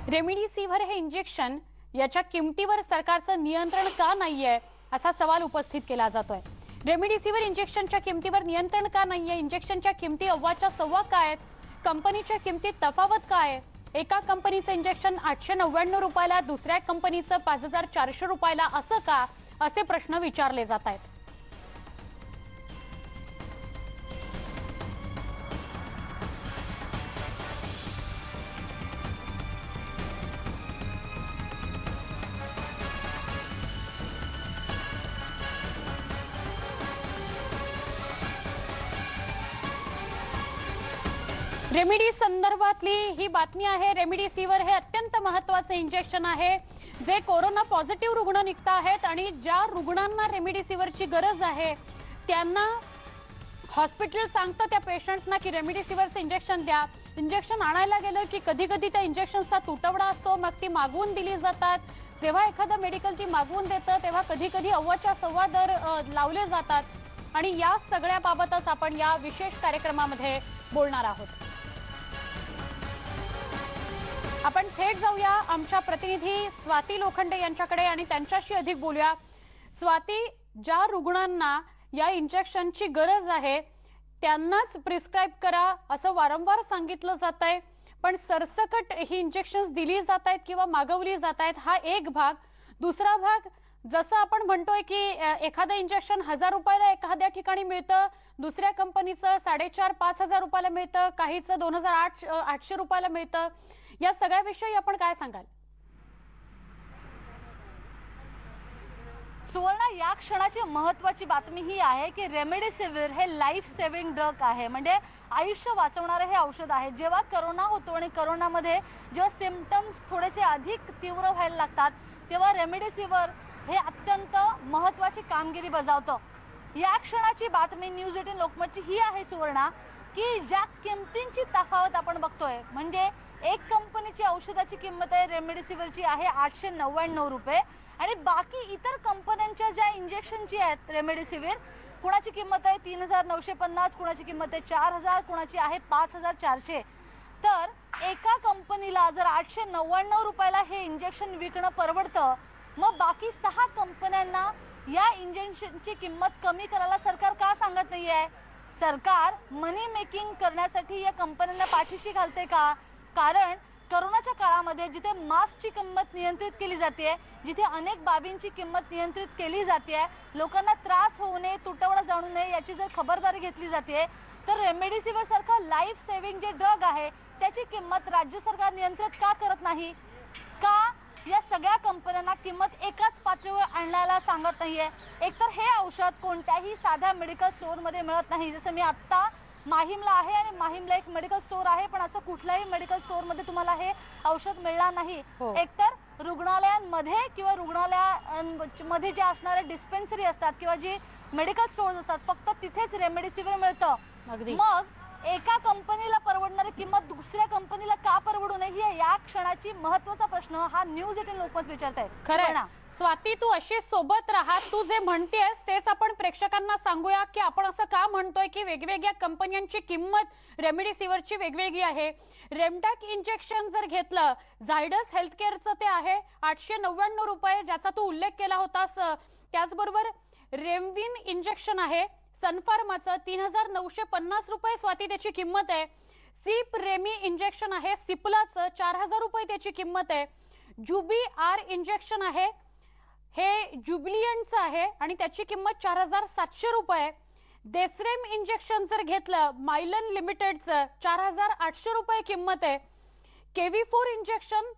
Remdesivir हे injection याच्या किमतीवर सरकारचं नियंत्रण का नाहीये असा सवाल उपस्थित केला जातोय। रेमडेसिवीर इंजेक्शनच्या किमतीवर नियंत्रण का नाहीये? इंजेक्शनच्या किमती अव्वाच्या सव्वा काय आहेत? कंपनीच्या किमतीत तफावत काय आहे? एका कंपनीचं इंजेक्शन 899 रुपयाला, दुसऱ्या कंपनीचं 5400 रुपयाला, असं का? असे प्रश्न विचारले जात आहेत। रेमडी संदर्भातली ही बातमी आहे। रेमडेसिवीर हे अत्यंत महत्त्वाचे इंजेक्शन आहे जे कोरोना पॉझिटिव्ह रुग्ण निघत आहेत आणि ज्या रुग्णांना रेमडेसिवीरची गरज आहे त्यांना हॉस्पिटल सांगतं त्या पेशंट्सना की रेमडेसिवीरचं इंजेक्शन द्या। इंजेक्शन आणायला गेलं की कधी कधी त्या इंजेक्शनचा तुटवडा असतो, मग ती मागवून दिली जातात। जेव्हा एखादा मेडिकल ती मागवून देतं तेव्हा कधी कधी अव्वाच्या सव्वा दर लावले जातात आणि या सगळ्या बाबतच आपण या विशेष कार्यक्रमामध्ये बोलणार आहोत। आपण थेट जाऊया आमच्या प्रतिनिधी स्वाती लोखंडे यांच्याकडे आणि त्यांच्याशी अधिक बोलूया। स्वाती, ज्या रुग्णांना या इंजेक्शनची गरज आहे त्यांनाच प्रिस्क्राइब करा असं वारंवार सांगितलं जातंय, पण सरसकट ही इंजेक्शन्स दिली जात आहेत किंवा मागवली जात आहेत, हा एक भाग। दुसरा भाग, जसं आपण म्हणतोय की एखादं इंजेक्शन 1000 रुपयाला एखाद्या ठिकाणी मिळतं, दुसऱ्या कंपनीचं 4500-5000 रुपयाला मिळतं, काहीचं 2800 रुपयाला मिळतं। या सगळ्याविषयी आपण काय सांगाल? सुवर्णा, या क्षणाची महत्त्वाची बातमी ही आहे की रेमडेसिवीर हे लाईफ सेव्हिंग ड्रग आहे, म्हणजे आयुष्य वाचवणारे हे औषध आहे। जेव्हा कोरोना होतो आणि कोरोनामध्ये जेव्हा सिम्पटम्स थोडेसे अधिक तीव्र व्हायला लागतात तेव्हा रेमडेसिवीर हे अत्यंत महत्त्वाची कामगिरी बजावतं। या क्षणाची बातमी न्यूज 18 लोकमतची ही आहे सुवर्णा की ज्या किमतींची तफावत आपण बघतोय, म्हणजे एक कंपनीची औषधाची किंमत आहे रेमडेसिवीरची आहे 899 रुपये आणि बाकी इतर कंपन्यांच्या ज्या इंजेक्शनची आहेत रेमडेसिवीर, कुणाची किंमत आहे 3950, कुणाची किंमत आहे 4000, कुणाची आहे 5400। तर एका कंपनीला जर 899 रुपयाला हे इंजेक्शन विकणं परवडतं, मग बाकी 6 कंपन्यांना या इंजेक्शनची किंमत कमी करायला सरकार का सांगत नाहीये? सरकार मनी मेकिंग करण्यासाठी या कंपन्यांना पाठीशी घालते का? कारण कोरोनाच्या काळामध्ये जिथे मास्कची किंमत नियंत्रित केली जाते, जिथे अनेक बाबींची किंमत नियंत्रित केली जाते, लोकांना त्रास होऊ नये, तुटवडा जाणू नये याची जर खबरदारी घेतली जाते, तर रेमडेसिवीर सारखा लाईफ सेव्हिंग जे ड्रग आहे त्याची किंमत राज्य सरकार नियंत्रित का करत नाही? का या सगळ्या कंपन्यांना किंमत एकाच पातळीवर आणायला सांगत नाहीये? एकतर हे औषध कोणत्याही साध्या मेडिकल स्टोअरमध्ये मिळत नाही, जसं मी आत्ता माहीमला आहे आणि माहीमला एक मेडिकल स्टोअर आहे, पण असं कुठल्याही मेडिकल स्टोअर मध्ये तुम्हाला हे औषध मिळणार नाही। एकतर रुग्णालयांमध्ये किंवा रुग्णालयामध्ये जे असणारे डिस्पेन्सरी असतात किंवा जी मेडिकल स्टोअर्स असतात फक्त तिथेच रेमडेसिवीर मिळतं। मग एका कंपनीला परवडणारी किंमत दुसऱ्या कंपनीला का परवडू नये, ही या क्षणाची महत्त्वाचा प्रश्न हा न्यूज 18 लोकमत विचारताय। खरं ना स्वाती, तू अशी सोबत राहा, तू जे म्हणतेस तेच आपण प्रेक्षकांना सांगूया की आपण असं का म्हणतोय की वेगवेगळ्या कंपन्यांची किंमत रेमडेसिवीरची वेगवेगळी आहे। रेमडेक इंजेक्शन जर घेतलं, झायडस हेल्थकेअरचं ते आहे 899 रुपये, ज्याचा तू उल्लेख केला होतास। त्याचबरोबर रेमविन इंजेक्शन आहे सनफार्माचं 3950 रुपये स्वाती त्याची किंमत आहे। सिप रेमी इंजेक्शन आहे सिप्लाचं 4000 रुपये त्याची किंमत आहे। जुबी आर इंजेक्शन आहे हे जुबिलियंटचं आहे आणि त्याची किंमत 4700 रुपये। देसरेम इंजेक्शन जर घेतलं मायलन लिमिटेडचं 4800 रुपये किंमत आहे। केवी4 इंजेक्शन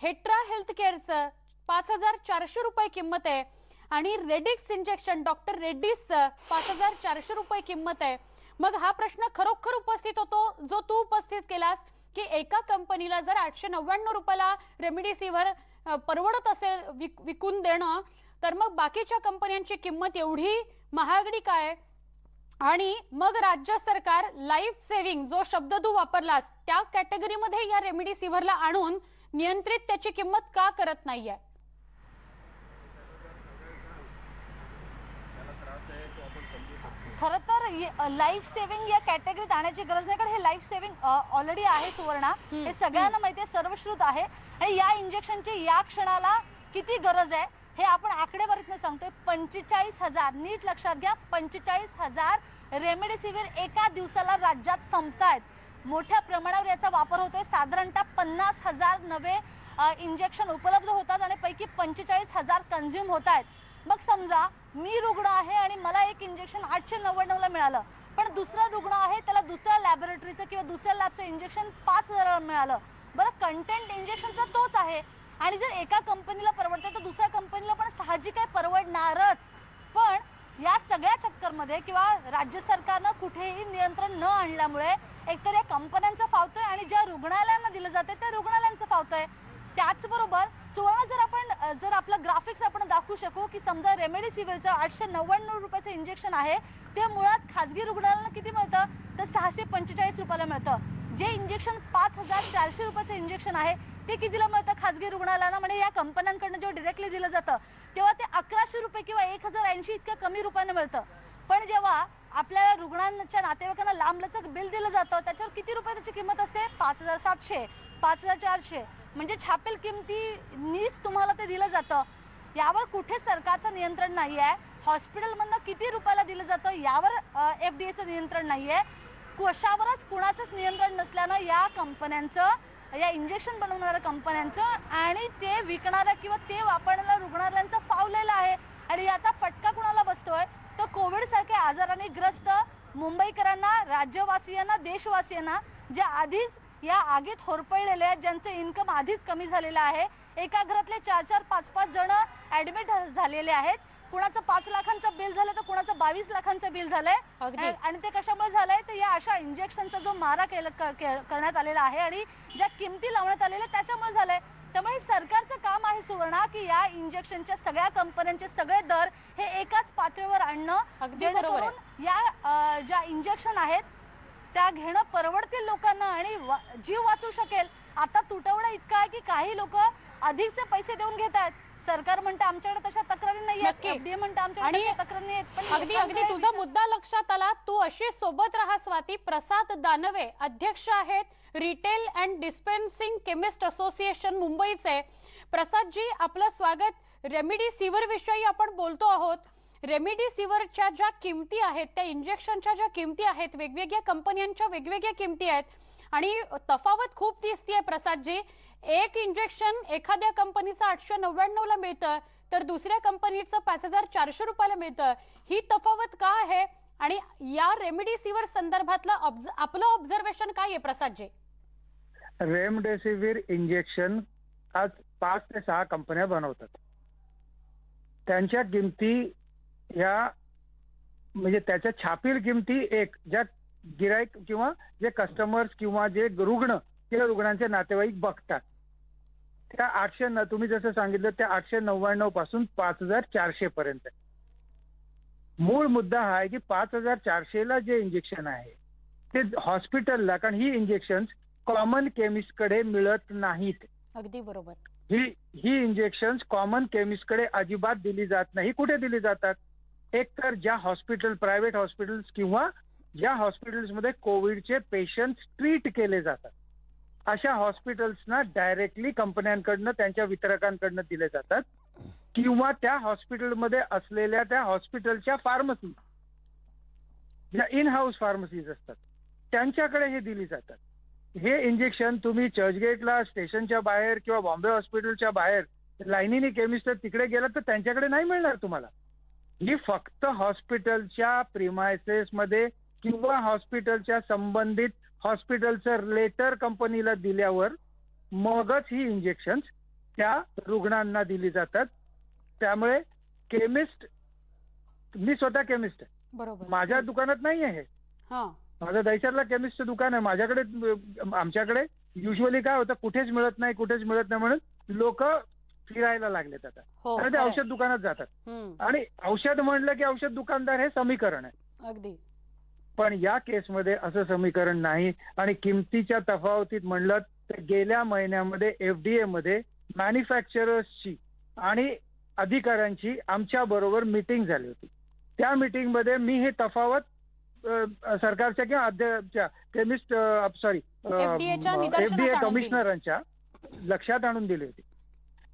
हेट्रा हेल्थकेअरचं 5400 रुपये किंमत आहे आणि रेडिक्स इंजेक्शन डॉक्टर रेड्डीजचं 5400 रुपये किंमत आहे। मग हा प्रश्न खरोखर उपस्थित होतो जो तू उपस्थित केलास की एका कंपनीला जर 899 रुपयाला रेमडेसिवीर परवडत असेल विकून देणं, तर मग बाकीच्या कंपन्यांची किंमत एवढी महागडी काय? आणि मग राज्य सरकार लाईफ सेव्हिंग जो शब्द तू वापरलास त्या कॅटेगरीमध्ये या रेमडेसिवीरला आणून नियंत्रित त्याची किंमत का करत नाहीये? खरं तर लाईफ सेव्हिंग या कॅटेगरीत आणण्याची गरज नाही, कारण हे लाईफ सेव्हिंग ऑलरेडी आहे सुवर्णा. हे सगळ्यांना माहिती आहे, सर्वश्रुत आहे. आणि या इंजेक्शनची या क्षणाला किती गरज आहे हे आपण आकडेवारीतनं सांगतोय. 45,000, नीट लक्षात घ्या, 45,000 रेमडेसिवीर एका दिवसाला राज्यात संपतायत. मोठ्या प्रमाणावर याचा वापर होतोय. साधारणतः 50,000 नवे इंजेक्शन उपलब्ध होतात आणि पैकी 45,000 कन्झ्युम होत आहेत. मग समजा मी रुग्ण आहे आणि मला एक इंजेक्शन 899ला मिळालं, पण दुसरा रुग्ण आहे त्याला दुसऱ्या लॅबोरेटरीचं किंवा दुसऱ्या लॅबचं इंजेक्शन 5,000ला मिळालं. बरं, कंटेंट इंजेक्शनचा तोच आहे आणि जर एका कंपनीला परवडते तर दुसऱ्या कंपनीला पण साहजिक आहे परवडणारच. पण या सगळ्या चक्करमध्ये किंवा राज्य सरकारनं कुठेही नियंत्रण न आणल्यामुळे एकतर या कंपन्यांचं फावतोय आणि ज्या रुग्णालयांना दिलं जाते त्या रुग्णालयांचं फावतोय. त्याचबरोबर सुवर्ण जर आपलं ग्राफिक्स आपण दाखवू शकू की समजा रेमडेसिवीरचं 899 रुपयाचं इंजेक्शन आहे ते मुळात खाजगी रुग्णालयांना किती मिळतं तर 645 रुपयाला मिळतं. जे इंजेक्शन 5,400 रुपयाचं इंजेक्शन आहे ते कितीला मिळतं खाजगी रुग्णालयांना, म्हणजे या कंपन्यांकडनं जेव्हा डिरेक्टली दिलं जातं तेव्हा ते 1100 रुपये किंवा 1080 इतक्या कमी रुपयाने मिळतं. पण जेव्हा आपल्या रुग्णांच्या नातेवाईकांना लांबलचक बिल दिलं जातं त्याच्यावर किती रुपये त्याची किंमत असते 5,700, 5,400, म्हणजे छापेल किमतीनीच तुम्हाला ते दिलं जातं. यावर कुठे सरकारचं नियंत्रण नाही आहे. हॉस्पिटलमधनं किती रुपयाला दिलं जातं यावर FDAचं नियंत्रण नाही आहे. कशावरच कुणाचंच नियंत्रण नसल्यानं या कंपन्यांचं, या इंजेक्शन बनवणाऱ्या कंपन्यांचं आणि ते विकणाऱ्या किंवा ते वापरणाऱ्या रुग्णालयांचं फावलेलं आहे. आणि याचा फटका कुणाला बसतोय तर कोविड सारख्या आजाराने ग्रस्त मुंबईकरांना, राज्यवासियांना, देशवासियांना, ज्या आधीच या आगीत होरपळलेले आहेत, ज्यांचं इन्कम आधीच कमी झालेलं आहे. एका घरातले 4-4, 5-5 जण ऍडमिट झालेले आहेत. कुणाचं 5 लाखांचं बिल झालं तर कुणाचं 22 लाखांचं बिल झालंय. आणि ते कशामुळे झालंय तर या अशा इंजेक्शनचा जो मारा करण्यात आलेला आहे आणि ज्या किमती लावण्यात आलेल्या त्याच्यामुळे झालंय. त्यामुळे सरकारचं काम आहे सुवर्णा की या इंजेक्शनच्या सगळ्या कंपन्यांचे सगळे दर हे एकाच पातळीवर आणणं, जेणेकरून या ज्या इंजेक्शन आहेत त्या घेणं परवडतील लोकांना आणि जीव वाचू शकेल. आता तुटवडा इतका आहे की काही लोक अधिकचे पैसे देऊन घेत आहेत. सरकार म्हणते आमच्याकडे तशा तक्रारी नाही आहेत, FDA म्हणते आमच्याकडे तशा तक्रारी नाही आहेत. पण अगदी तुझा मुद्दा लक्षात आला. तू अशी सोबत राहा स्वाती. प्रसाद दानवे अध्यक्ष आहेत रिटेल अँड डिस्पेन्सिंग केमिस्ट असोसिएशन मुंबईचे. प्रसादजी, आपलं स्वागत. रेमडेसिवीर विषयी आपण बोलतो आहोत. रेमडेसिवीरच्या ज्या किमती आहेत, त्या इंजेक्शनच्या ज्या किमती आहेत, वेगवेगळ्या कंपन्यांच्या वेगवेगळ्या किमती आहेत आणि तफावत खूप दिसतीये प्रसादजी. एक इंजेक्शन एखाद्या कंपनीचं 899ला मिळतं तर दुसऱ्या कंपनीचं 5,400 रुपयाला मिळतं. ही तफावत का आहे आणि या रेमडेसिवीर संदर्भातलं आपलं ऑब्झर्वेशन काय आहे प्रसादजी? रेमडेसिवीर इंजेक्शन आज 5 ते 6 कंपन्या बनवतात. त्यांच्या किमती या म्हणजे त्याच्या छापील किमती एक ज्या गिराईक किंवा जे कस्टमर्स किंवा जे रुग्ण त्या रुग्णांचे नातेवाईक बघतात त्या 800, तुम्ही जसं सांगितलं त्या 899 पासून 5,400 पर्यंत. मूळ मुद्दा हा आहे की 5,400ला जे इंजेक्शन आहे ते हॉस्पिटलला, कारण ही इंजेक्शन कॉमन केमिस्ट कडे मिळत नाहीत. अगदी बरोबर. ही इंजेक्शन कॉमन केमिस्ट कडे अजिबात दिली जात नाही. कुठे दिली जातात? एक तर ज्या हॉस्पिटल, प्रायव्हेट हॉस्पिटल्स किंवा ज्या हॉस्पिटल्समध्ये कोविडचे पेशंट्स ट्रीट केले जातात अशा हॉस्पिटल्सना डायरेक्टली कंपन्यांकडनं, त्यांच्या वितरकांकडनं दिले जातात किंवा त्या हॉस्पिटलमध्ये असलेल्या त्या हॉस्पिटलच्या फार्मसी, ज्या इन हाऊस फार्मसीज असतात त्यांच्याकडे हे दिली जातात. हे इंजेक्शन तुम्ही चर्चगेटला स्टेशनच्या बाहेर किंवा बॉम्बे हॉस्पिटलच्या बाहेर लाईनीने केमिस्ट तिकडे गेलात तर त्यांच्याकडे नाही मिळणार तुम्हाला. ही फक्त हॉस्पिटलच्या प्रिमायसेस मध्ये किंवा हॉस्पिटलच्या संबंधित हॉस्पिटलचं लेटर कंपनीला दिल्यावर मगच ही इंजेक्शन त्या रुग्णांना दिली जातात. त्यामुळे केमिस्ट, मी स्वतः केमिस्ट आहे, बरोबर, माझ्या दुकानात नाही आहे. माझं दैसरला केमिस्टचं दुकान आहे. आमच्याकडे युजली काय होतं, कुठेच मिळत नाही म्हणून लोक फिरायला लागलेत आता आणि ते औषध दुकानात जातात. आणि औषध म्हणलं की औषध दुकानदार हे समीकरण आहे. अगदी. पण या केसमध्ये असं समीकरण नाही. आणि किमतीच्या तफावतीत म्हणलं तर गेल्या महिन्यामध्ये FDA मध्ये मॅन्युफॅक्चरर्सची आणि अधिकाऱ्यांची आमच्या बरोबर मीटिंग झाली होती. त्या मीटिंगमध्ये मी हे तफावत सरकारच्या किंवा केमिस्ट सॉरी FDA च्या निदर्शनास FDA आणून दिली. कमिशनरांच्या लक्षात आणून दिली होती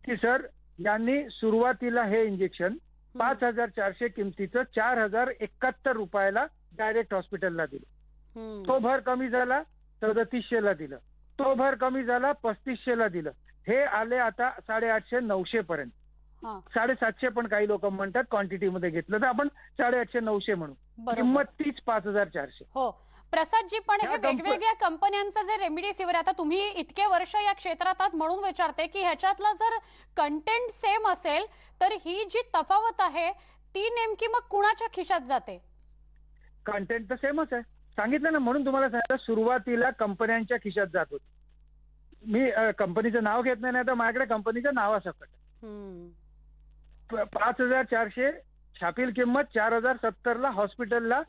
की सर यांनी सुरुवातीला हे इंजेक्शन 5,400 किमतीचं 4,071 रुपयाला डायरेक्ट हॉस्पिटलला दिलं. तो भर कमी झाला 3,400ला दिलं. तो भर कमी झाला 3,500ला दिलं. हे आले आता 850-900 पर्यंत. 750 पण काही लोक म्हणतात क्वांटिटीमध्ये घेतलं तर आपण 850-900 म्हणू. बरोबर. किंमत तीच 5,400. हो प्रसादजी, पण हे ह्या वेगवेगळ्या कंपन्यांचं जे रेमडेसिवीर, आता तुम्ही इतके वर्ष या क्षेत्रात आहात म्हणून विचारते की ह्याच्यातला जर कंटेंट सेम असेल तर ही जी तफावत आहे ती नेमकी मग कुणाच्या खिशात जाते? कंटेंट तर सेमच आहे, सांगितलं ना, म्हणून तुम्हाला सांगितलं सुरुवातीला कंपन्यांच्या खिशात जात होती. मी कंपनीचं नाव घेत नाही तर माझ्याकडे कंपनीचं नावासकट 5,400 छापील किंमत, 4,070ला हॉस्पिटलला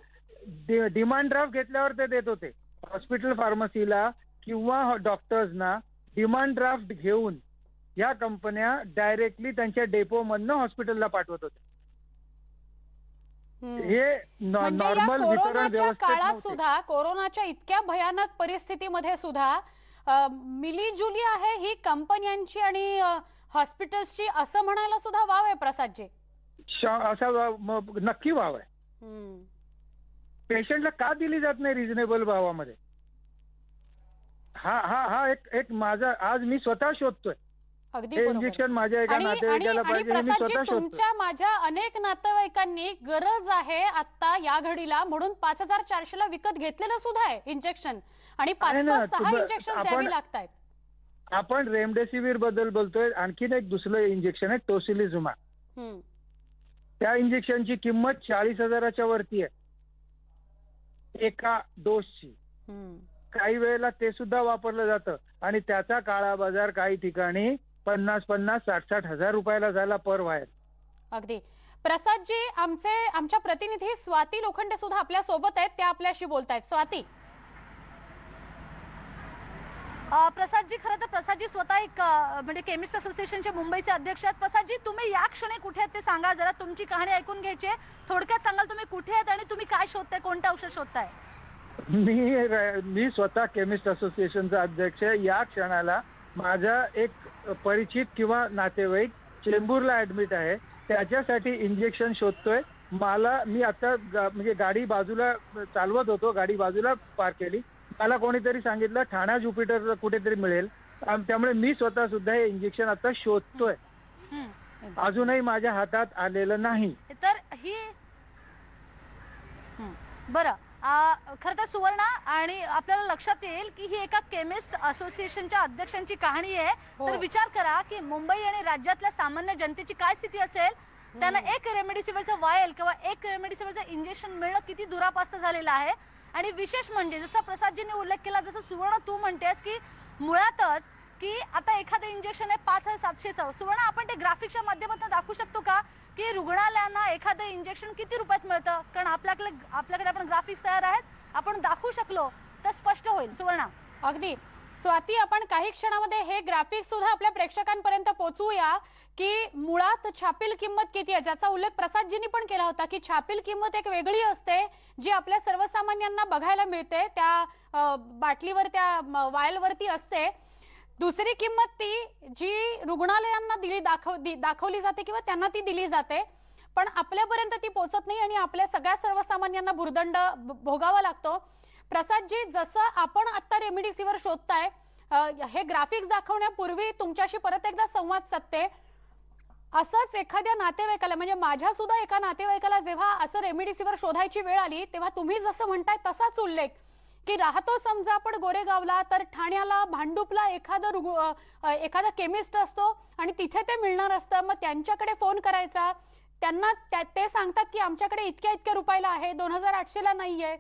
डिमांड ड्राफ्ट घेतल्यावर ते देत होते. हॉस्पिटल फार्मसीला किंवा डॉक्टर्सना डिमांड ड्राफ्ट घेऊन या कंपन्या डायरेक्टली त्यांच्या डेपो मधनं हॉस्पिटलला पाठवत होते. हे म्हणजे या नॉर्मल वितरण कोरोनाच्या व्यवस्थेत काळात नव्हते. सुद्धा, कोरोनाच्या इतक्या भयानक परिस्थितीमध्ये सुद्धा मिलीजुली आहे ही कंपन्यांची आणि हॉस्पिटल्सची, असं म्हणायला सुद्धा वाव आहे प्रसादजी. असा नक्की वाव आहे. पेशंटला का दिली जात नाही रिझनेबल भावामध्ये? हा हा हा एक माझा आज मी स्वतः शोधतोय. अगदी हे बरोबर. इंजेक्शन माझ्या एका आणि नातेवाईकाला पाहिजे हे मी प्रसादजी, स्वतः शोधतोय. तुमच्या माझ्या अनेक नातेवाईकांनी गरज आहे आता या घडीला म्हणून 5,400ला विकत घेतलेलं सुद्धा आहे इंजेक्शन, आणि आहे ना, 5-6 इंजेक्शन द्यावी लागतायत. आपण रेमडेसिवीर बद्दल बोलतोय. आणखीन एक दुसरं इंजेक्शन आहे टोसिलिझुमॅब. त्या इंजेक्शनची किंमत 40,000च्या वरती आहे एका डोसची. काही वेळेला ते सुद्धा वापरलं जातं आणि त्याचा काळा बाजार काही ठिकाणी 50-50, 60-60 हजार रुपयाला झाला पर वायर. अगदी. प्रसादजी, आमच्या प्रतिनिधी स्वाती लोखंडे सुद्धा आपल्या सोबत आहेत, त्या आपल्याशी बोलतायत. स्वाती. प्रसादजी, खरं तर प्रसादजी स्वतः एक म्हणजे केमिस्ट असोसिएशनचे मुंबईचे अध्यक्ष आहेत. प्रसादजी, तुम्ही या क्षणी कुठे आहेत ते सांगा जरा, तुमची कहाणी ऐकून घ्यायची. थोडक्यात सांगाल तुम्ही कुठे आहेत आणि तुम्ही काय शोधताय, कोणतं औषध शोधताय? मी स्वतः केमिस्ट असोसिएशनचा अध्यक्ष आहे. या क्षणाला माझा एक परिचित किंवा नातेवाईक चेंबूरला ऍडमिट आहे, त्याच्यासाठी इंजेक्शन शोधतोय. मी आता म्हणजे गाडी बाजूला चालवत होतो, गाडी बाजूला पार्क केली. मला कोणीतरी सांगितलं ठाणा ज्युपिटर कुठेतरी मिळेल, त्यामुळे मी स्वतः सुद्धा हे इंजेक्शन आता शोधतोय. अजूनही माझ्या हातात आलेलं नाही. तर ही बरं, खरं तर सुवर्णा, आणि आपल्याला लक्षात येईल की ही एका केमिस्ट असोसिएशनच्या अध्यक्षांची कहाणी आहे. तर विचार करा की मुंबई आणि राज्यातल्या सामान्य जनतेची काय स्थिती असेल. त्यांना एक रेमडेसिवीरचं वायल किंवा एक रेमडेसिवीरचं इंजेक्शन मिळणं किती दुरापास्त झालेलं आहे. आणि विशेष म्हणजे जसं प्रसादजींनी उल्लेख केला, जसं सुवर्ण तू म्हणतेस की मुळातच की आता एखादं इंजेक्शन आहे 5,700चं. सुवर्ण, आपण ते ग्राफिक्सच्या माध्यमातून दाखवू शकतो का की रुग्णालयांना एखादं इंजेक्शन किती रुपयात मिळतं? कारण आपल्याकडे आपण ग्राफिक्स तयार आहेत, आपण दाखवू शकलो तर स्पष्ट होईल. सुवर्णा. अगदी. स्वाती, आपण काही क्षणामध्ये हे ग्राफिक्स सुद्धा आपल्या प्रेक्षकांपर्यंत पोहोचूया की मुळात छापील किंमत किती आहे, ज्याचा उल्लेख प्रसादजींनी पण केला होता की छापील किंमत एक वेगळी असते जी आपल्या सर्वसामान्यांना बघायला मिळते, त्या बाटलीवर, त्या वायलवरती असते. दुसरी किंमत ती जी रुग्णालयांना दाखवली जाते किंवा त्यांना ती दिली जाते, पण आपल्यापर्यंत ती पोहोचत नाही आणि आपल्या सगळ्या सर्वसामान्यांना भुर्दंड भोगावा लागतो. प्रसादजी, जसं आपण आता रेमडेसिवीर शोधताय, हे ग्राफिक्स दाखवण्यापूर्वी तुमच्याशी परत एकदा संवाद साधते. असंच एखाद्या नातेवाईकाला, म्हणजे माझ्या सुद्धा एका नातेवाईकाला जेव्हा असं रेमडेसिवीर शोधायची वेळ आली, तेव्हा तुम्ही जसं म्हणताय तसाच उल्लेख की राहतो समजा आपण गोरेगावला, तर ठाण्याला भांडुपला एखादा केमिस्ट असतो आणि तिथे ते मिळणार असतं. मग त्यांच्याकडे फोन करायचा, त्यांना ते सांगतात की आमच्याकडे इतक्या रुपयाला आहे, 2,800ला नाहीये.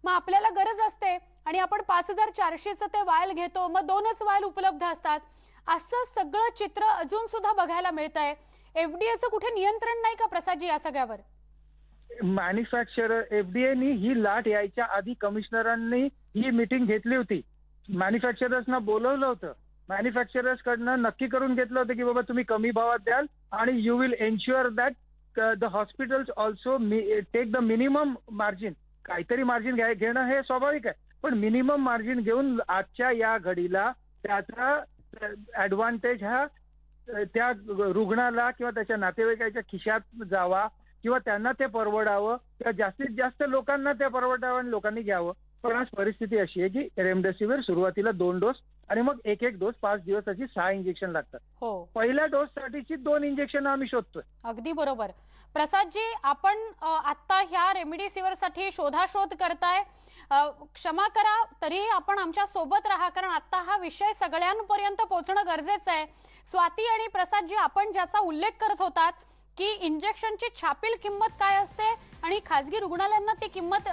मग आपल्याला गरज असते आणि आपण 5,400चं ते वायल घेतो, मग 2च वायल उपलब्ध असतात. असं सगळं चित्र अजून सुद्धा बघायला मिळतंय. एफडीएचं कुठे नियंत्रण नाही का प्रसादजी या सगळ्यावर? मॅन्युफॅक्चरर एफडीएनी ही लाट यायच्या आधी कमिशनरांनी ही मीटिंग घेतली होती. मॅन्युफॅक्चरर्सना बोलवलं होतं. मॅन्युफॅक्चरर्स कडनं नक्की करून घेतलं होतं की बाबा तुम्ही कमी भावात द्याल आणि you will ensure that the hospitals also take the minimum margin काहीतरी मार्जिन घेणं हे स्वाभाविक आहे, पण मिनिमम मार्जिन घेऊन आजच्या या घडीला त्याचा ऍडव्हान्टेज हा त्या रुग्णाला किंवा त्याच्या नातेवाईकाच्या खिशात जावा किंवा त्यांना ते परवडावं किंवा जास्तीत जास्त लोकांना ते परवडावं आणि लोकांनी घ्यावं. पण आज परिस्थिती अशी आहे की रेमडेसिवीर सुरुवातीला 2 डोस आणि मग एक डोस 5 दिवसाची 6 इंजेक्शन लागतात. हो, पहिल्या डोस साठीची 2 इंजेक्शन आम्ही शोधतोय. अगदी बरोबर. प्रसादजी, आपण आता ह्या रेमडेसिवीर साठी शोधाशोध करताय. क्षमा करा, तरी आपण आमच्या सोबत राहा, कारण आता हा विषय सगळ्यांपर्यंत पोहोचणं गरजेचं आहे. स्वाती आणि प्रसादजी, आपण ज्याचा उल्लेख करत होतात की इंजेक्शनची छापील किंमत काय असते आणि खासगी रुग्णालयांना ती किंमत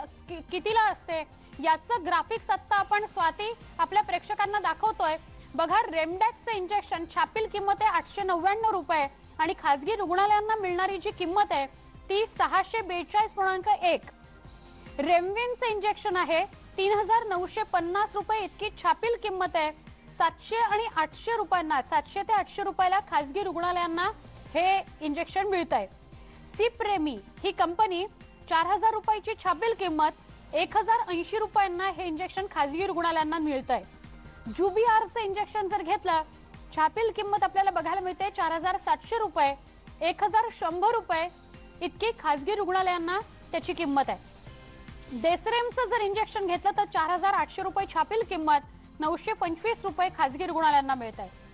कितीला असते, याचं ग्राफिक्स आता आपण स्वाती आपल्या प्रेक्षकांना दाखवतोय. बघा, रेमडेक्सचे इंजेक्शन छापील किंमत आहे 899 रुपये आणि खासगी रुग्णालयांना मिळणारी जी किंमत आहे ती 642.1. रेमविनचे इंजेक्शन आहे 3950 रुपये इतकी छापील किंमत आहे. 700 आणि 800 रुपयांना, 700 ते 800 रुपयाला खासगी रुग्णालयांना हे इंजेक्शन मिळत आहे. सिप्रेमी ही कंपनी 4000 रुपयाची छापील किंमत, 1080 रुपयांना हे इंजेक्शन खासगी रुग्णालयांना मिळत आहे. जुबिआरचे इंजेक्शन जर घेतलं, छापील किंमत आपल्याला बघायला मिळते 4700 रुपये, 1100 रुपये इतकी खासगी रुग्णालयांना त्याची किंमत आहे. देसरेमचं जर इंजेक्शन घेतलं तर 4800 रुपये छापील किंमत, 925 रुपये खासगी रुग्णालयांना मिळत आहे.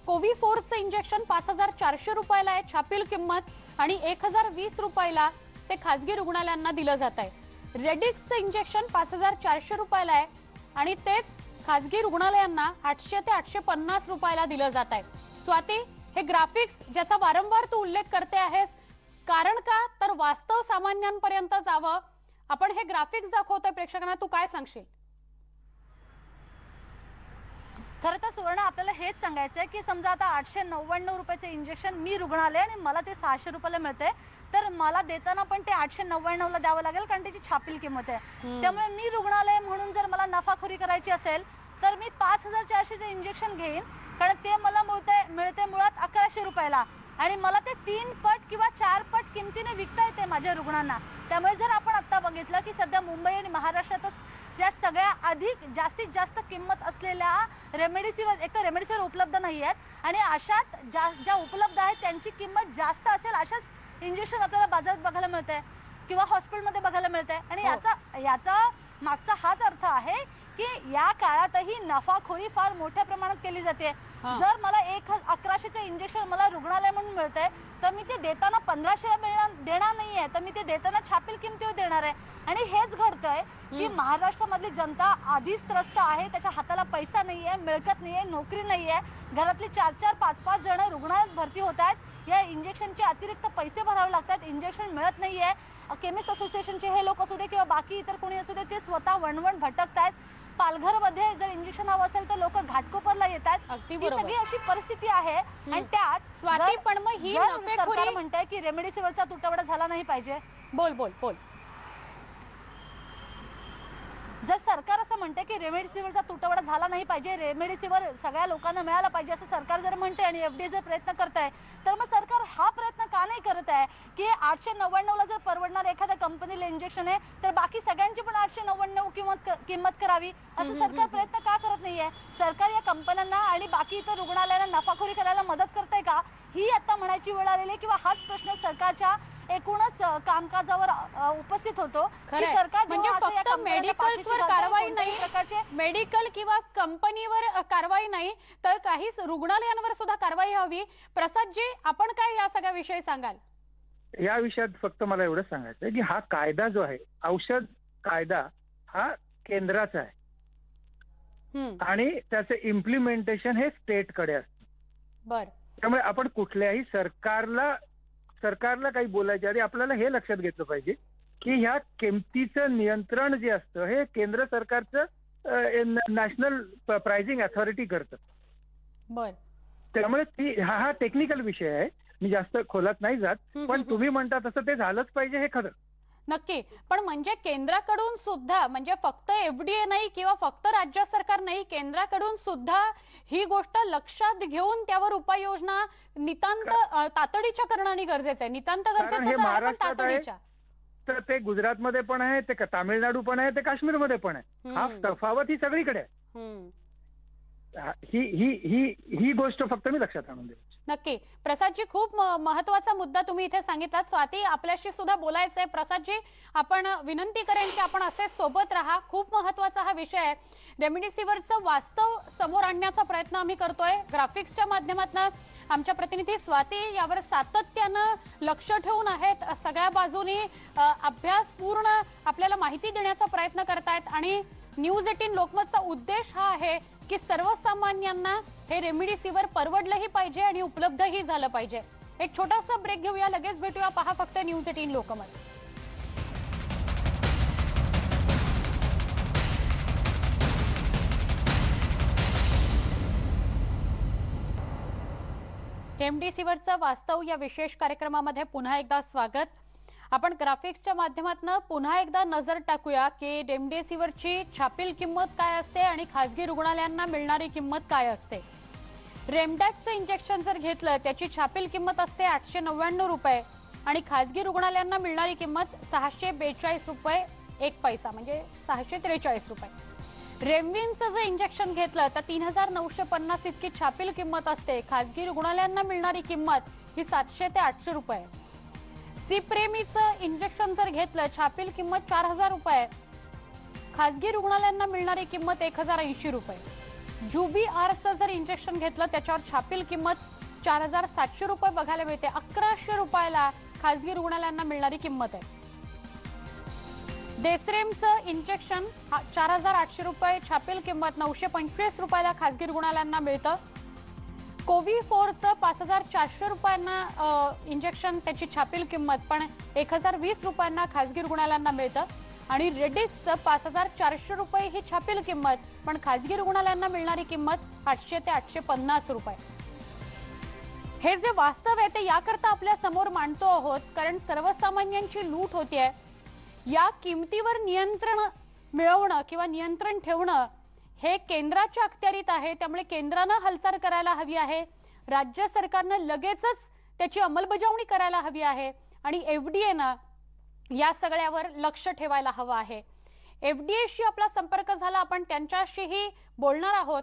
कोविफोरचं इंजेक्शन 5400 रुपयाला आहे छापील किंमत आणि 1020 रुपयाला ते खासगी रुग्णालयांना दिलं जात आहे. रेडिक्सचं इंजेक्शन 5400 रुपयाला आहे आणि तेच खासगी रुग्णालयांना 800 ते 850 रुपयाला दिलं जात आहे. स्वाती, हे ग्राफिक्स ज्याचा वारंवार तू उल्लेख करते आहेस, कारण का तर वास्तव सामान्यांपर्यंत जावं, आपण हे ग्राफिक्स दाखवतोय प्रेक्षकांना, तू काय सांगशील? खरं तर सुवर्ण, आपल्याला हेच सांगायचं आहे की समजा आता 899 रुपयाचे इंजेक्शन मी रुग्णालय आणि मला ते 600 रुपयाला मिळते, तर मला देताना पण ते 899 ला द्यावं लागेल, कारण त्याची छापील किंमत आहे. त्यामुळे मी रुग्णालय म्हणून जर मला नफाखोरी करायची असेल तर मी 5400चे इंजेक्शन घेईन, कारण ते मला मिळते मुळात 1100 रुपयाला आणि मला ते 3 पट किंवा 4 पट किमतीने विकता येते माझ्या रुग्णांना. त्यामुळे जर आपण आता बघितलं की सध्या मुंबई आणि महाराष्ट्रातच ज्या सगळ्या अधिक जास्तीत जास्त किंमत असलेल्या रेमडेसिवीर, एक तर रेमडेसिवीर उपलब्ध नाही आहेत आणि अशात ज्या उपलब्ध आहेत त्यांची किंमत जास्त असेल अशाच इंजेक्शन आपल्याला बाजारात बघायला मिळते किंवा हॉस्पिटलमध्ये बघायला मिळते. आणि याचा मागचा हाच अर्थ आहे की या काळातही नफाखोरी फार मोठ्या प्रमाणात केली जाते. जर मला 1100चे इंजेक्शन मला रुग्णालय म्हणून मिळतंय तर मी ते देताना 1500 देणार नाहीये, तर मी ते देताना छापील किमतीवर देणार आहे. आणि हेच घडतंय की महाराष्ट्रामधली जनता आधीच त्रस्त आहे, त्याच्या हाताला पैसा नाहीये, मिळकत नाहीये, नोकरी नाहीये, घरातली 4-4, 5-5 जण रुग्णालयात भरती होत आहेत, या इंजेक्शनचे अतिरिक्त पैसे भरावे लागतात, इंजेक्शन मिळत नाहीये. केमिस्ट असोसिएशनचे हे लोक असू दे किंवा बाकी इतर कोणी असू दे, ते स्वतः वणवण भटकतायत. पालघरमध्ये जर इंजेक्शन हवं असेल तर लोक घाटकोपरला येतात. ही सगळी अशी परिस्थिती आहे. आणि त्यात स्वाती, पण मग ही सरकार म्हणतंय की रेमडेसिवीरचा तुटवडा झाला नाही पाहिजे. बोल बोल बोल. जर सरकार असं म्हणते की रेमडेसिवीरचा तुटवडा झाला नाही पाहिजे, रेमडेसिवीर सगळ्या लोकांना मिळाला पाहिजे असं सरकार जर म्हणते आणि FDA जर प्रयत्न करत आहे, तर मग सरकार हा प्रयत्न का नाही करत आहे की 899 ला जर परवडणार एखाद्या कंपनीला इंजेक्शन आहे तर बाकी सगळ्यांची पण 899 किंमत करावी, असं सरकार प्रयत्न का करत नाहीये? सरकार या कंपन्यांना आणि बाकी इतर रुग्णालयांना नफाखोरी करायला मदत करते का, ही आता म्हणायची वेळ आलेली, किंवा हाच प्रश्न सरकारच्या एकूणच कामकाजावर उपस्थित होतो की सरकार म्हणजे फक्त मेडिकल्सवर कारवाई नाही, मेडिकल किंवा कंपनीवर कारवाई नाही तर काही रुग्णालयांवर सुद्धा कारवाई हवी. प्रसादजी, आपण काय या सगळ्या विषयी सांगाल? या विषयात फक्त मला एवढंच सांगायचं आहे की हा कायदा जो आहे, औषध कायदा, हा केंद्राचा आहे आणि त्याचे इम्प्लिमेंटेशन हे स्टेटकडे असतं. बर, त्यामुळे आपण कुठल्याही सरकारला काही बोलायच्या आधी आपल्याला हे लक्षात घेतलं पाहिजे की ह्या किमतीचं नियंत्रण जे असतं हे केंद्र सरकारचं नॅशनल प्राइसिंग अथॉरिटी करतं. बर, त्यामुळे हा टेक्निकल विषय आहे, मी जास्त खोलात नाही जात, पण तुम्ही म्हणता तसं ते झालंच पाहिजे हे खरं. नक्की. पण म्हणजे केंद्राकडून सुद्धा, म्हणजे फक्त FDA नाही किंवा फक्त राज्य सरकार नाही, केंद्राकडून सुद्धा ही गोष्ट लक्षात घेऊन त्यावर उपाययोजना नितांत तातडीच्या करणं गरजेचं आहे. नितांत गरजेचं आहे पण तातडीच्या. तर ते गुजरातमध्ये पण आहे, ते तामिळनाडू पण आहे, ते काश्मीरमध्ये पण आहे. हा तफावत ही सगळीकडे आहे. ही ही ही ही गोष्ट फक्त मी लक्षात आणून देऊ. नक्की. प्रसादजी, खूप महत्वाचा मुद्दा तुम्ही इथे सांगितलात. स्वाती, आपल्याशी सुद्धा बोलायचंय. प्रसादजी, आपण विनंती करेन की आपण असेच सोबत राहा. खूप महत्वाचा हा विषय आहे. रेमडेसिवीरचं वास्तव समोर आणण्याचा प्रयत्न आम्ही करतोय. ग्राफिक्सच्या माध्यमातून आमच्या प्रतिनिधी स्वाती यावर सातत्यानं लक्ष ठेवून आहेत. सगळ्या बाजूनी अभ्यास पूर्ण आपल्याला माहिती देण्याचा प्रयत्न करतायत आणि न्यूज 18 लोकमतचा उद्देश हा आहे की सर्वसामान्यांना हे रेमडेसिवीर परवडलंही पाहिजे आणि उपलब्धही झालं पाहिजे. एक छोटासा ब्रेक घेऊया, लगेच भेटूया. पहा फक्त न्यूज 18 लोकमत. रेमडेसिवीरचं वास्तव या विशेष कार्यक्रमामध्ये पुन्हा एकदा स्वागत. आपण ग्राफिक्सच्या माध्यमातून पुन्हा एकदा नजर टाकूया की रेमडेसिवीरची छापील किंमत काय असते आणि खासगी रुग्णालयांना मिळणारी किंमत काय असते. रेमडॅकचं इंजेक्शन जर घेतलं त्याची छापील किंमत असते 899 रुपये आणि खासगी रुग्णालयांना मिळणारी किंमत 642 रुपये 1 पैसा, म्हणजे 643 रुपये. रेमविनचं जर इंजेक्शन घेतलं तर 3950 इतकी छापील किंमत असते. खासगी रुग्णालयांना मिळणारी किंमत ही 700 ते 800 रुपये. सिप्रेमीचं इंजेक्शन जर घेतलं छापील किंमत 4000 रुपये, खासगी रुग्णालयांना मिळणारी किंमत 1080 रुपये. जुबी आरचं जर इंजेक्शन घेतलं त्याच्यावर छापील किंमत 4700 रुपये बघायला मिळते. 1100 रुपयाला खासगी रुग्णालयांना मिळणारी किंमत आहे. डेसरेमचं इंजेक्शन 4800 रुपये, छापील किंमत 925 रुपयाला खासगी रुग्णालयांना मिळतं. कोविफोरचं 5400 रुपयांना इंजेक्शन, त्याची छापील किंमत पण 1020 रुपयांना खासगी रुग्णालयांना मिळतं. आणि रेडिसचं 5400 रुपये ही छापील किंमत, पण खासगी रुग्णालयांना मिळणारी किंमत 800 ते 850 रुपये. हे जे वास्तव आहे ते याकरता आपल्या समोर मांडतो आहोत कारण सर्वसामान्यांची लूट होतीये. या किमतीवर नियंत्रण मिळवणं किंवा नियंत्रण ठेवणं हे केंद्राच्या अखत्यारीत आहे. त्यामुळे केंद्रानं हालचाल करायला हवी आहे. राज्य सरकारनं लगेचच त्याची अंमलबजावणी करायला हवी आहे आणि एफडीएनं या सगळ्यावर लक्ष ठेवायला हवं आहे. एफडीएशी आपला संपर्क झाला, आपण त्यांच्याशीही बोलणार आहोत.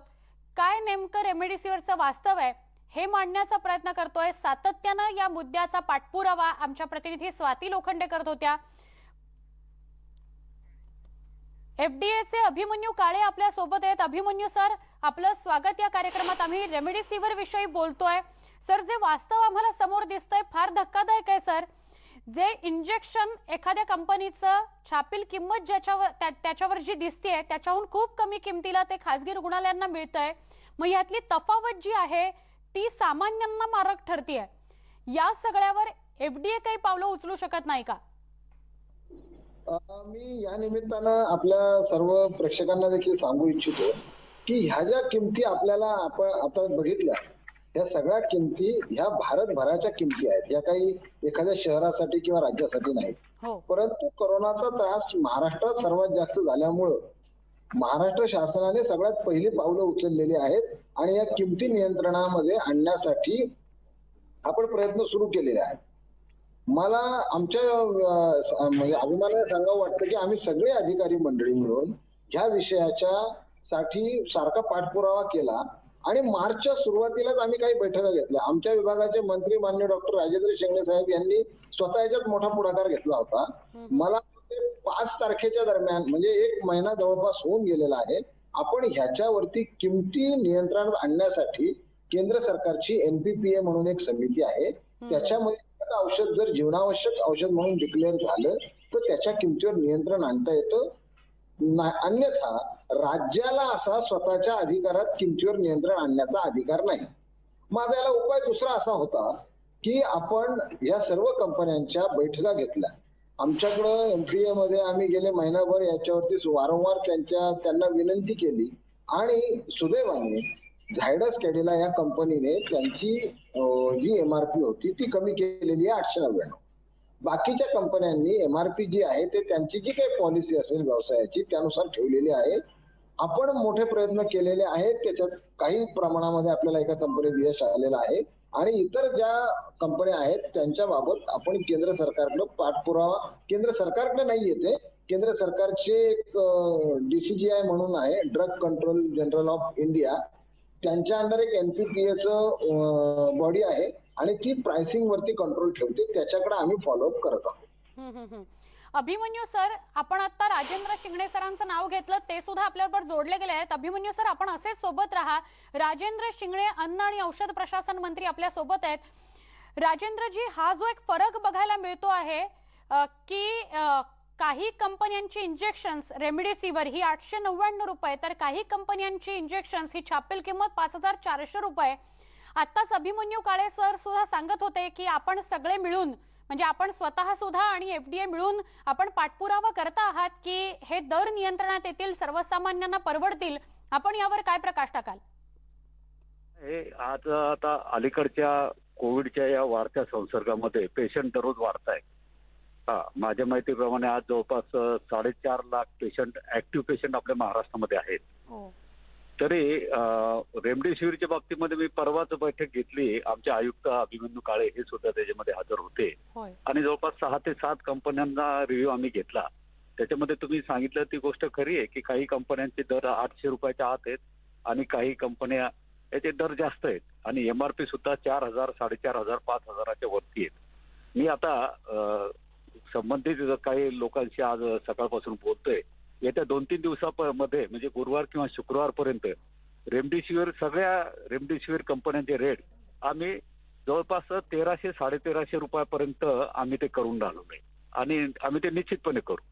काय नेमकं रेमडेसिवीरचं वास्तव आहे हे मांडण्याचा प्रयत्न करतोय. सातत्यानं या मुद्द्याचा पाठपुरावा आमच्या प्रतिनिधी स्वाती लोखंडे करत होत्या. एफडीएचे अभिमन्यू काळे आपल्या सोबत आहेत. अभिमन्यू सर, आपलं स्वागत या कार्यक्रमात. आम्ही रेमडेसिवीर विषयी बोलतोय. सर, जे वास्तव आम्हाला समोर दिसतंय फार धक्कादायक आहे सर. जे इंजेक्शन एखाद्या कंपनीचं छापील किंमत त्याच्यावर जी दिसतेय त्याच्याहून खूप कमी किमतीला ते खासगी रुग्णालयांना मिळतंय. मग यातली तफावत जी आहे ती सामान्यांना मारक ठरतीये. या सगळ्यावर एफडीए काही पावलं उचलू शकत नाही का? मी या निमित्तानं आपल्या सर्व प्रेक्षकांना देखील सांगू इच्छितो की ह्या ज्या किमती आपल्याला आपण आता बघितल्या, या सगळ्या किमती ह्या भारतभराच्या किमती आहेत. या काही एखाद्या शहरासाठी किंवा राज्यासाठी नाहीत. परंतु कोरोनाचा त्रास महाराष्ट्रात सर्वात जास्त झाल्यामुळं महाराष्ट्र शासनाने सगळ्यात पहिली पावलं उचललेली आहेत आणि या किमती नियंत्रणामध्ये आणण्यासाठी आपण प्रयत्न सुरू केलेले आहेत. मला आमच्या म्हणजे अभिमानाने सांगावं वाटतं की आम्ही सगळे अधिकारी मंडळी मिळून ह्या विषयाच्या साठी सारखा पाठपुरावा केला आणि मार्चच्या सुरुवातीलाच आम्ही काही बैठका घेतल्या. आमच्या विभागाचे मंत्री माननीय डॉक्टर राजेंद्र शिंगणे साहेब यांनी स्वतः याच्यात मोठा पुढाकार घेतला होता. मला 5 तारखेच्या दरम्यान, म्हणजे 1 महिना जवळपास होऊन गेलेला आहे, आपण ह्याच्यावरती किमती नियंत्रणात आणण्यासाठी केंद्र सरकारची NPPA म्हणून एक समिती आहे. त्याच्यामध्ये औषध जर जीवनावश्यक औषध म्हणून डिक्लेअर झालं तर त्याच्या किमतीवर नियंत्रण आणता येतं. अन्यथा राज्याला असा स्वतःच्या अधिकारात किमतीवर नियंत्रण आणण्याचा अधिकार नाही. माझा याला उपाय दुसरा असा होता की आपण या सर्व कंपन्यांच्या बैठका घेतल्या. आमच्याकडं MPA मध्ये आम्ही गेले महिनाभर याच्यावरती वारंवार त्यांना विनंती केली आणि सुदैवाने झायडस कॅडिला या कंपनीने त्यांची जी MRP होती ती कमी केलेली आहे 899. बाकीच्या कंपन्यांनी MRP जी आहे ते त्यांची जी काही पॉलिसी असेल व्यवसायाची त्यानुसार ठेवलेली आहे आपण मोठे प्रयत्न केलेले आहेत. त्याच्यात काही प्रमाणामध्ये आपल्याला एका कंपनीत यश आलेलं आहे आणि इतर ज्या कंपन्या आहेत त्यांच्या बाबत आपण केंद्र सरकारकडे पाठपुरावा, केंद्र सरकारकडे नाही येते, केंद्र सरकारचे एक DCGI म्हणून आहे, drug control general of India, त्यांच्या अंडर एक NPPA बॉडी आहे आणि ती प्राइसिंग वरती कंट्रोल ठेवते. त्याच्याकडे आम्ही फॉलोअप करत आहोत. अभिमन्यू सर, आपण आता राजेंद्र शिंगणे सरांचं नाव घेतलं, ते सुद्धा आपल्याबरोबर जोडले गेले आहेत. अभिमन्यू सर, आपण असेच सोबत राहा. राजेंद्र शिंगणे अन्न आणि औषध प्रशासन मंत्री आपल्या सोबत आहेत. राजेंद्रजी, हा जो एक फरक बघायला मिळतो आहे की काही कंपन्यांची इंजेक्शन्स रेमडेसिवीर ही 899 रुपये, तर काही कंपन्यांची इंजेक्शन्स ही छापील किंमत 5400 रुपये. आताच अभिमन्यू काळे सर सुद्धा सांगत होते की आपण सगळे मिळून, म्हणजे आपण स्वतः सुद्धा आणि FDA मिळून आपण पाठपुरावा करता आहात की हे दर नियंत्रणात येतील, सर्वसामान्यांना परवडतील. आपण यावर काय प्रकाश टाकाल? आज आता अलीकडच्या कोविडच्या या वाढत्या संसर्गामध्ये पेशंट दररोज वाढत आहे. माझ्या माहितीप्रमाणे आज जवळपास 4.5 लाख पेशंट, ऍक्टिव्ह पेशंट आपल्या महाराष्ट्रामध्ये आहेत. तरी रेमडेसिवीरच्या बाबतीमध्ये मी परवाच बैठक घेतली. आमचे आयुक्त अभिमन्यू काळे हे सुद्धा त्याच्यामध्ये हजर होते आणि जवळपास 6 ते 7 कंपन्यांचा रिव्ह्यू आम्ही घेतला. त्याच्यामध्ये तुम्ही सांगितलं ती गोष्ट खरी आहे की काही कंपन्यांचे दर 800 रुपयाच्या आत आहेत आणि काही कंपन्या याचे दर जास्त आहेत आणि MRP सुद्धा 4000, 4500, 5000च्या वरती आहेत. मी आता संबंधित काही लोकांशी आज सकाळपासून बोलतोय. येत्या 2-3 दिवसामध्ये म्हणजे गुरुवार किंवा शुक्रवारपर्यंत सगळ्या रेमडेसिवीर कंपन्यांचे रेट आम्ही जवळपास 1300, 1350 रुपयापर्यंत आम्ही ते करून राहिलो आणि आम्ही ते निश्चितपणे करू.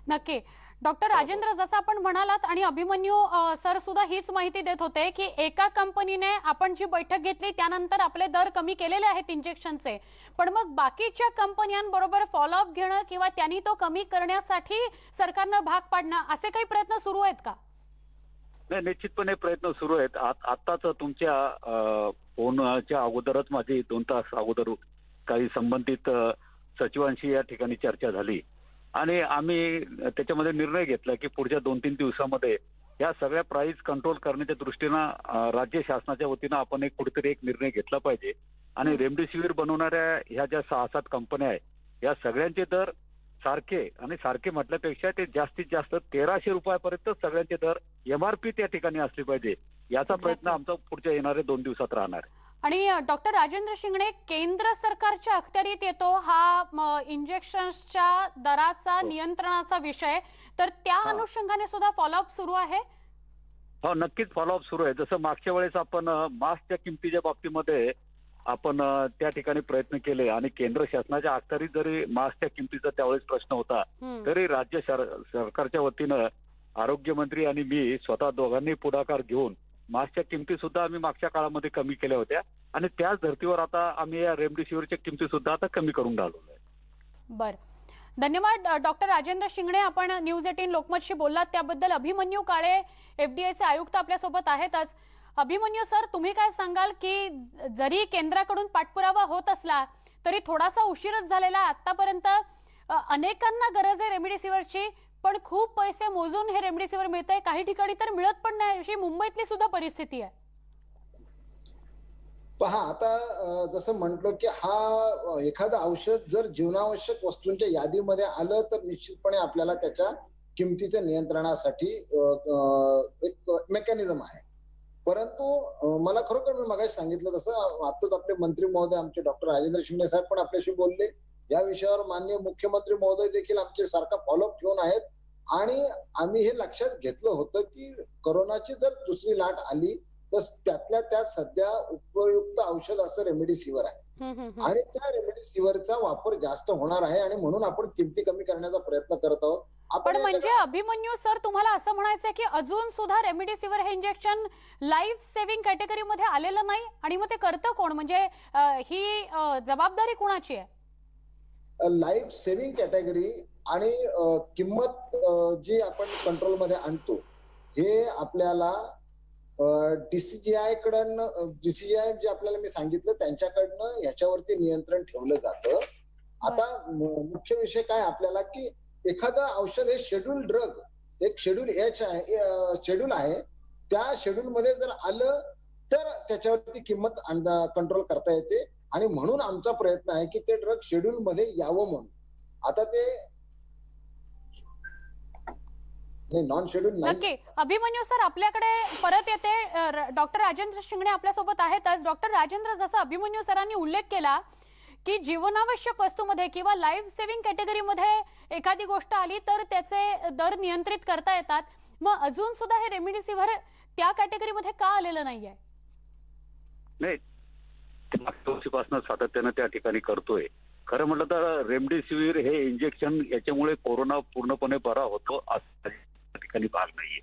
नक्की. डॉक्टर राजेंद्र, जसं आपण म्हणालात आणि अभिमन्यू सर सुद्धा हीच माहिती देत होते की एका कंपनीने आपण जी बैठक घेतली त्यानंतर आपले दर कमी केलेले आहेत इंजेक्शनचे, पण मग बाकीच्या कंपन्यांबरोबर फॉलोअप घेणं किंवा त्यांनी तो कमी करण्यासाठी सरकारनं भाग पाडणं असे काही प्रयत्न सुरू आहेत का? नाही, निश्चितपणे प्रयत्न सुरू आहेत. आताच तुमच्या फोनच्या अगोदरच माझी 2 तास अगोदर काही संबंधित सचिवांशी या ठिकाणी चर्चा झाली आणि आम्ही त्याच्यामध्ये निर्णय घेतला की पुढच्या 2-3 दिवसामध्ये या सगळ्या प्राइस कंट्रोल करण्याच्या दृष्टीनं राज्य शासनाच्या वतीनं आपण कुठेतरी एक निर्णय घेतला पाहिजे आणि रेमडेसिवीर बनवणाऱ्या ह्या ज्या 6-7 कंपन्या आहेत या सगळ्यांचे दर सारखे, आणि सारखे म्हटल्यापेक्षा ते जास्तीत जास्त 1300 रुपयापर्यंत सगळ्यांचे दर MRP त्या ठिकाणी असले पाहिजे. याचा प्रयत्न आमचा पुढच्या येणाऱ्या 2 दिवसात राहणार आहे. आणि डॉक्टर राजेंद्र शिंगणे, केंद्र सरकारच्या अखत्यारीत येतो हा इंजेक्शन्सच्या दराचा नियंत्रणाचा विषय, तर त्या अनुषंगाने सुद्धा फॉलोअप सुरू आहे? हो, नक्कीच फॉलोअप सुरू आहे. जसं मागच्या वेळेस आपण मास्कच्या किमतीच्या बाबतीमध्ये आपण त्या ठिकाणी प्रयत्न केले आणि केंद्र शासनाच्या अखत्यारीत जरी मास्कच्या किमतीचा त्यावेळेस प्रश्न होता, तरी राज्य सरकारच्या वतीनं आरोग्यमंत्री आणि मी स्वतः दोघांनी पुढाकार घेऊन मास्कच्या किमती सुद्धा आम्ही मागच्या काळामध्ये कमी केल्या होत्या आणि त्याच धर्तीवर आता आम्ही या रेमडेसिवीरच्या किमती सुद्धा आता कमी करून राहिलो आहे. बर, धन्यवाद डॉक्टर राजेंद्र शिंगणे. आपण न्यूज 18 लोकमतशी बोललात त्याबद्दल. अभिमन्यू काळे FDAचे आयुक्त आपल्यासोबत आहेतच. अभिमन्यू सर, तुम्ही काय सांगाल की जरी केंद्राकडून पाठपुरावा होत असला तरी थोडासा उशीरच झालेला, आतापर्यंत अनेकांना गरज आहे रेमडेसिवीरची, पण खूप पैसे मोजून हे रेमडेसिवीर मिळतंय, काही ठिकाणी तर मिळत पण नाही, अशी मुंबईतली सुद्धा परिस्थिती आहे. पहा, आता जसं म्हटलं की हा एखादं औषध जर जीवनावश्यक वस्तूंच्या यादीमध्ये आलं तर निश्चितपणे आपल्याला त्याच्या किमतीच्या नियंत्रणासाठी एक मेकॅनिझम आहे. परंतु मला खरोखर मी मगाशी सांगितलं तसं आताच आपले मंत्री महोदय आमचे डॉक्टर राजेंद्र शिंगणे साहेब पण आपल्याशी बोलले. या विषयावर माननीय मुख्यमंत्री महोदय देखील आमचे सारखा फॉलोअप ठेवून आहेत आणि आम्ही हे लक्षात घेतलं होतं की कोरोनाची जर दुसरी लाट आली तर त्यातल्या त्यात सध्या उपयुक्त औषध असं रेमडेसिवीर आहे आणि त्या रेमडेसिवीरचा वापर जास्त होणार आहे आणि म्हणून आपण किमती कमी करण्याचा प्रयत्न करत आहोत. पण म्हणजे अभिमन्यू सर, तुम्हाला असं म्हणायचंय की अजून सुद्धा रेमडेसिवीर हे इंजेक्शन लाईफ सेव्हिंग कॅटेगरी मध्ये आलेलं नाही आणि मग ते करतं कोण? म्हणजे ही जबाबदारी कुणाची आहे? लाईफ सेव्हिंग कॅटेगरी आणि किंमत जी आपण कंट्रोलमध्ये आणतो हे आपल्याला DCGI जे आपल्याला मी सांगितलं त्यांच्याकडनं ह्याच्यावरती नियंत्रण ठेवलं जातं. आता मुख्य विषय काय आपल्याला की एखादं औषध हे शेड्यूल ड्रग एक शेड्यूल एच आहे, शेड्यूल आहे. त्या शेड्यूल मध्ये जर आलं तर त्याच्यावरती किंमत कंट्रोल करता येते आणि म्हणून आमचा प्रयत्न आहे की ते ड्रग शेड्यूल मध्ये यावं म्हणून. आता ते नॉन शेड्यूल नाही. नक्की. अभिमन्यू सर आपल्याकडे परत येते. डॉक्टर राजेंद्र शिंगणे आपल्यासोबत आहेतच. डॉक्टर राजेंद्र, जसं अभिमन्यू सरांनी उल्लेख केला की जीवनावश्यक वस्तूमध्ये किंवा लाईफ सेव्हिंग कॅटेगरीमध्ये एखादी गोष्ट आली तर त्याचे दर नियंत्रित करता येतात. मग अजून सुद्धा हे रेमडेसिवीर त्या कॅटेगरीमध्ये का आलेलं नाहीये? नाही, मागच्या वर्षीपासून सातत्यानं त्या ठिकाणी करतोय. खरं म्हटलं तर रेमडेसिवीर हे इंजेक्शन याच्यामुळे कोरोना पूर्णपणे बरा होतो असं त्या ठिकाणी भाग नाहीये.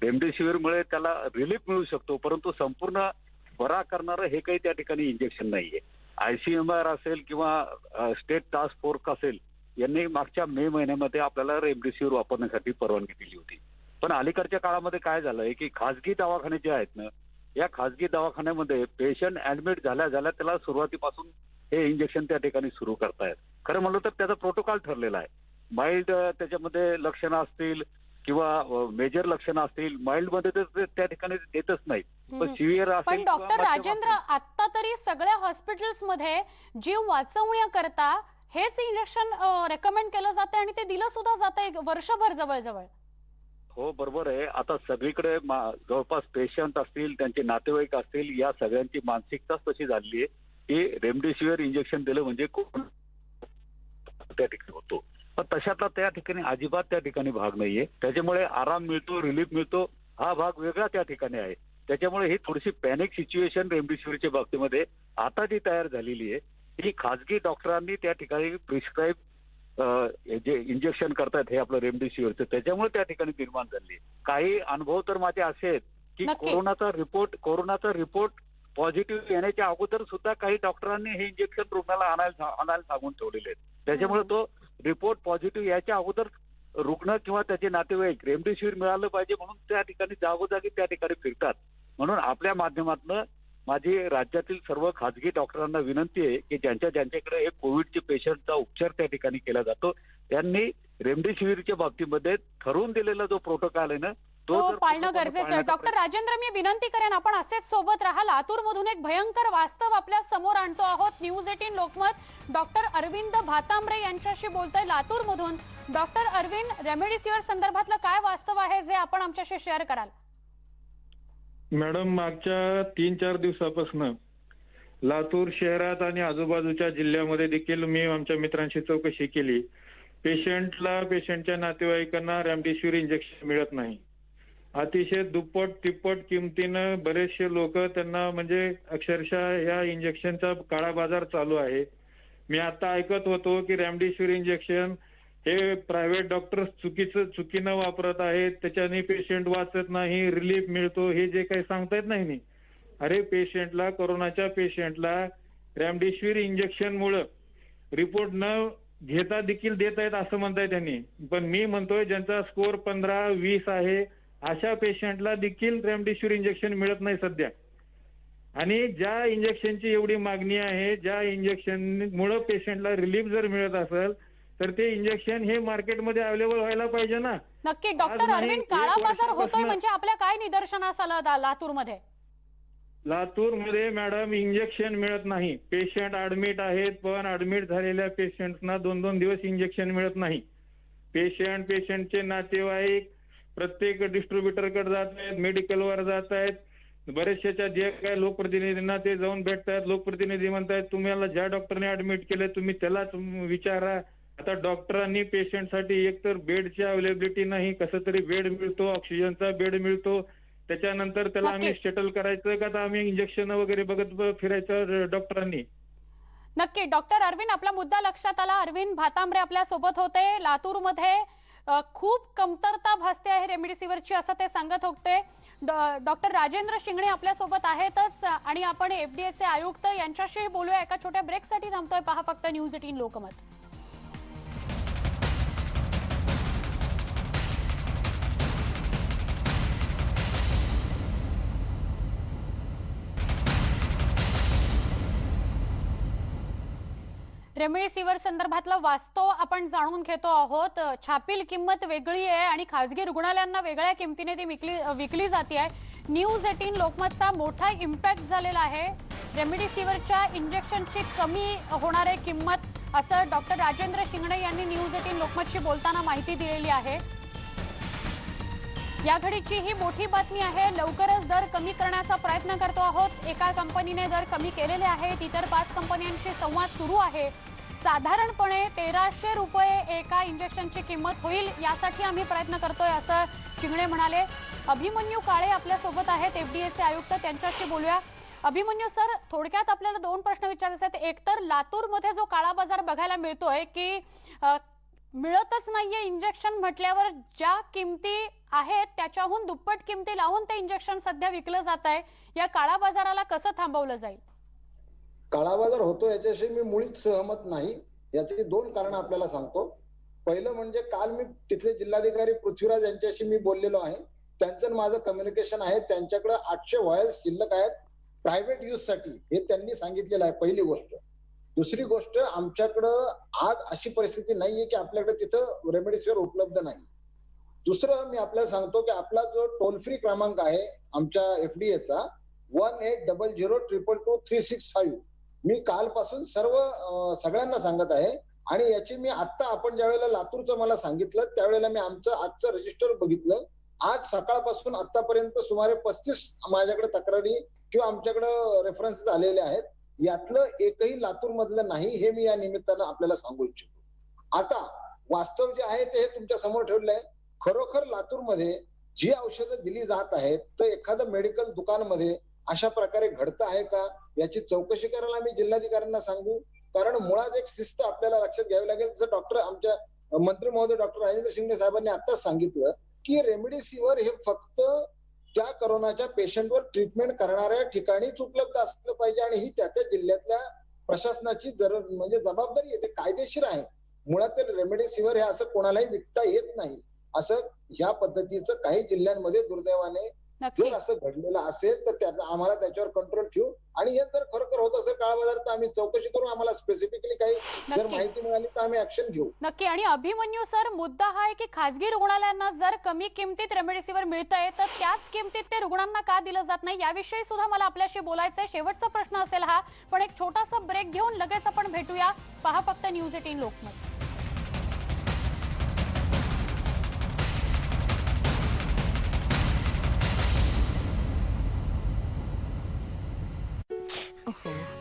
रेमडेसिवीरमुळे त्याला रिलीफ मिळू शकतो, परंतु संपूर्ण बरा करणारं हे काही त्या ठिकाणी इंजेक्शन नाहीये. ICMR असेल किंवा स्टेट टास्क फोर्स असेल यांनी मागच्या मे महिन्यामध्ये आपल्याला रेमडेसिवीर वापरण्यासाठी परवानगी दिली होती. पण अलीकडच्या काळामध्ये काय झालंय की खासगी दवाखाने जे आहेत ना, या खासगी दवाखान्यामध्ये पेशंट ऍडमिट झाल्या त्याला सुरुवातीपासून हे इंजेक्शन त्या ठिकाणी सुरू करतायत. खरं म्हणलं तर त्याचा प्रोटोकॉल ठरलेला आहे. माइल्ड त्याच्यामध्ये लक्षणं असतील किंवा मेजर लक्षणं असतील, माइल्ड मध्ये तर त्या ठिकाणी देतच नाहीत, पण सिव्हिअर पण असेल. डॉक्टर राजेंद्र, आता तरी सगळ्या हॉस्पिटल्समध्ये जीव वाचवण्याकरता हेच इंजेक्शन रेकमेंड केलं जातं आणि ते दिलं सुद्धा जातंय वर्षभर जवळजवळ. हो, बरोबर आहे. आता सगळीकडे जवळपास पेशंट असतील, त्यांचे नातेवाईक असतील, या सगळ्यांची मानसिकताच तशी झालेली आहे की रेमडेसिवीर इंजेक्शन दिलं म्हणजे त्या ठिकाणी होतो. पण तशातला त्या ठिकाणी अजिबात त्या ठिकाणी भाग नाहीये. त्याच्यामुळे आराम मिळतो, रिलीफ मिळतो, हा भाग वेगळा त्या ठिकाणी आहे. त्याच्यामुळे ही थोडीशी पॅनिक सिच्युएशन रेमडेसिवीरच्या बाबतीमध्ये आता जी तयार झालेली आहे, ही खासगी डॉक्टरांनी त्या ठिकाणी प्रिस्क्राईब जे इंजेक्शन करतात हे आपलं रेमडेसिवीरचं, त्याच्यामुळे त्या ठिकाणी निर्माण झाली. काही अनुभव तर माझे असे आहेत की नक्की. कोरोनाचा रिपोर्ट पॉझिटिव्ह येण्याच्या अगोदर सुद्धा काही डॉक्टरांनी हे इंजेक्शन रुग्णाला आणायला सांगून ठेवलेले आहेत. त्याच्यामुळे तो रिपोर्ट पॉझिटिव्ह याच्या अगोदर रुग्ण किंवा त्याचे नातेवाईक रेमडेसिवीर मिळालं पाहिजे म्हणून त्या ठिकाणी जागोजागी त्या ठिकाणी फिरतात. म्हणून आपल्या माध्यमातून माझी राज्यातील सर्व खाजगी डॉक्टरांना विनंती आहे की ज्यांच्याकडे हे कोविडचे पेशंटचा उपचार त्या ठिकाणी केला जातो, त्यांनी रेमडेसिवीरच्या बाबतीमध्ये ठरवून दिलेला जो प्रोटोकॉल आहे ना, तो पाळणं गरजेचं आहे. डॉक्टर राजेंद्र, मी विनंती करेन आपण असेच सोबत राहा. लातूर मधून एक भयंकर वास्तव आपल्या समोर आणतो आहोत. न्यूज 18 लोकमत डॉक्टर अरविंद भातांब्रे यांच्याशी बोलतोय लातूर मधून. डॉक्टर अरविंद, रेमडेसिवीर संदर्भातलं काय वास्तव आहे जे आपण आमच्याशी शेअर कराल? मॅडम, मागच्या 3-4 दिवसापासून लातूर शहरात आणि आजूबाजूच्या जिल्ह्यामध्ये देखील मी आमच्या मित्रांशी चौकशी केली. पेशंटच्या नातेवाईकांना रेमडेसिवीर इंजेक्शन मिळत नाही. अतिशय दुप्पट तिप्पट किमतीनं बरेचसे लोक त्यांना म्हणजे अक्षरशः या इंजेक्शनचा काळा बाजार चालू आहे. मी आता ऐकत होतो की रेमडेसिवीर इंजेक्शन हे प्रायव्हेट डॉक्टर चुकीनं वापरत आहेत, त्याच्याने पेशंट वाचत नाही, रिलीफ मिळतो, हे जे काही सांगतायत नाही. अरे, कोरोनाच्या पेशंटला रेमडेसिवीर इंजेक्शनमुळं रिपोर्ट न घेता देखील देत आहेत असं म्हणताय त्यांनी. पण मी म्हणतोय ज्यांचा स्कोअर 15-20 आहे अशा पेशंटला देखील रेमडेसिवीर इंजेक्शन मिळत नाही सध्या. आणि ज्या इंजेक्शनची एवढी मागणी आहे, ज्या इंजेक्शनमुळं पेशंटला रिलीफ जर मिळत असेल तर ते इंजेक्शन हे मार्केटमध्ये अवेलेबल व्हायला पाहिजे ना. नक्की. डॉक्टर अरविंद, काळा बाजार होतोय म्हणजे आपल्या काय निदर्शनास आलं लातूरमध्ये? लातूरमध्ये मॅडम इंजेक्शन मिळत नाही. पेशंट ऍडमिट आहेत, पण ऍडमिट झालेल्या पेशंटना 2-2 दिवस इंजेक्शन मिळत नाही. पेशंटचे नातेवाईक प्रत्येक डिस्ट्रीब्युटरकडे जात आहेत, मेडिकलवर जात आहेत. बरेचशा जे काही लोकप्रतिनिधींना ते जाऊन भेटतात. लोकप्रतिनिधी म्हणतात तुम्हाला ज्या डॉक्टरने ऍडमिट केलं तुम्ही त्यालाच विचारा. आता डॉक्टरांनी पेशंटसाठी एकतर बेडची अवेलेबिलिटी नाही, कसं तरी बेड मिळतो, ऑक्सिजनचा बेड मिळतो, त्याच्यानंतर त्याला आम्ही सेटल करायचं का आता आम्ही इंजेक्शन वगैरे बघत फिरायचं डॉक्टरांनी. नक्की. डॉक्टर अरविंद, आपला मुद्दा लक्षात आला. अरविंद भातांब्रे आपल्या सोबत होते. लातूरमध्ये खूप कमतरता भासते आहे रेमडेसिवीरची असं ते सांगत होते. डॉक्टर राजेंद्र शिंगणे आपल्या सोबत आहेतच आणि आपण FDA चे आयुक्त यांच्याशी बोलूया. एका छोट्या ब्रेकसाठी थांबतोय. पहा फक्त न्यूज 18 लोकमत. रेमडेसिवीर संदर्भातला वास्तव आपण जाणून घेतो आहोत। छापील किंमत वेगळी आहे आणि खासगी रुग्णालयांना वेगळ्या किमतीने ती विकली जाते आहे। न्यूज 18 लोकमतचा मोठा इम्पॅक्ट झालेला आहे। रेमडेसिवीरच्या इंजेक्शनची कमी होणारे किंमत असं डॉक्टर राजेंद्र शिंगणे यांनी न्यूज 18 लोकमतशी बोलताना माहिती दिलेली आहे। या घडीची ही मोठी बातमी आहे। लवकरच दर कमी करण्याचा प्रयत्न करतो आहोत। एका कंपनीने दर कमी केलेले आहेत, इतर 5 कंपन्यांशी संवाद सुरू आहे। साधारणपणे 1300 रुपये एका इंजेक्शनची किंमत होईल, यासाठी आम्ही प्रयत्न करतोय असं शिंगणे म्हणाले। अभिमन्यू काळे आपल्या सोबत आहेत, एफडीएचे आयुक्त, त्यांच्याशी बोलूया। अभिमन्यू सर, थोडक्यात आपल्याला 2 प्रश्न विचारायचे आहेत। एक तर लातूरमध्ये जो काळा बाजार बघायला मिळतोय की मिळतच नाहीये इंजेक्शन, म्हटल्यावर ज्या किमती आहेत त्याच्याहून दुप्पट किमती लावून ते इंजेक्शन सध्या विकलं जात आहे, या काळा बाजाराला कसं थांबवलं जाईल? काळा बाजार होतो याच्याशी मी मुळीच सहमत नाही। याची 2 कारण आपल्याला सांगतो। पहिलं म्हणजे काल मी तिथले जिल्हाधिकारी पृथ्वीराज यांच्याशी मी बोललेलो आहे। त्यांचं माझं कम्युनिकेशन आहे। त्यांच्याकडे 800 व्हायल्स शिल्लक आहेत प्रायव्हेट यूज साठी, हे त्यांनी सांगितलेलं आहे, पहिली गोष्ट। दुसरी गोष्ट, आमच्याकडं आज अशी परिस्थिती नाहीये की आपल्याकडे तिथं रेमडेसिवीर उपलब्ध नाही। दुसरं मी आपल्याला सांगतो की आपला जो टोल फ्री क्रमांक आहे आमच्या एफडीएचा 1800222365, मी कालपासून सगळ्यांना सांगत आहे। आणि याची मी आता आपण ज्यावेळेला लातूरचं मला सांगितलं त्यावेळेला मी आजचं रजिस्टर बघितलं। आज सकाळपासून आतापर्यंत सुमारे 35 माझ्याकडे तक्रारी किंवा आमच्याकडे रेफरन्सेस आलेले आहेत। यातलं एकही लातूर मधलं नाही, हे मी या निमित्तानं आपल्याला सांगू इच्छितो। आता वास्तव जे आहे ते तुमच्या समोर ठेवलंय। खरोखर लातूरमध्ये जी औषधं दिली जात आहेत तर एखादं मेडिकल दुकानमध्ये अशा प्रकारे घडतं आहे का, याची चौकशी करायला आम्ही जिल्हाधिकाऱ्यांना सांगू। कारण मुळात एक शिस्त आपल्याला लक्षात घ्यावी लागेल। जसं आमच्या मंत्री महोदय डॉक्टर राजेंद्र शिंगणे साहेबांनी आताच सांगितलं की रेमडेसिवीर हे फक्त त्या कोरोनाच्या पेशंटवर ट्रीटमेंट करणाऱ्या ठिकाणीच उपलब्ध असलं पाहिजे आणि ही त्या जिल्ह्यातल्या प्रशासनाची म्हणजे जबाबदारी आहे, ते कायदेशीर आहे। मुळात रेमडेसिवीर हे असं कोणालाही विकता येत नाही, असं या पद्धतीचं काही जिल्ह्यांमध्ये दुर्दैवाने जर असं घडलेलं असेल तर आम्हाला त्याच्यावर कंट्रोल ठेवू। आणि हे जर खरोखर होत असेल काळा बाजार तर आम्ही चौकशी करू। आम्हाला स्पेसिफिकली काही जर माहिती मिळाली तर आम्ही ऍक्शन घेऊ। नक्की। आणि अभिमन्यू सर, मुद्दा हा आहे की खासगी रुग्णालयांना जर कमी किमतीत रेमडेसिवीर मिळतंय तर त्याच किमतीत ते रुग्णांना का दिलं जात नाही, याविषयी सुद्धा मला आपल्याशी बोलायचंय। शेवटचा प्रश्न असेल हा, पण एक छोटासा ब्रेक घेऊन लगेच आपण भेटूया। पहा फक्त न्यूज 18 लोकमत।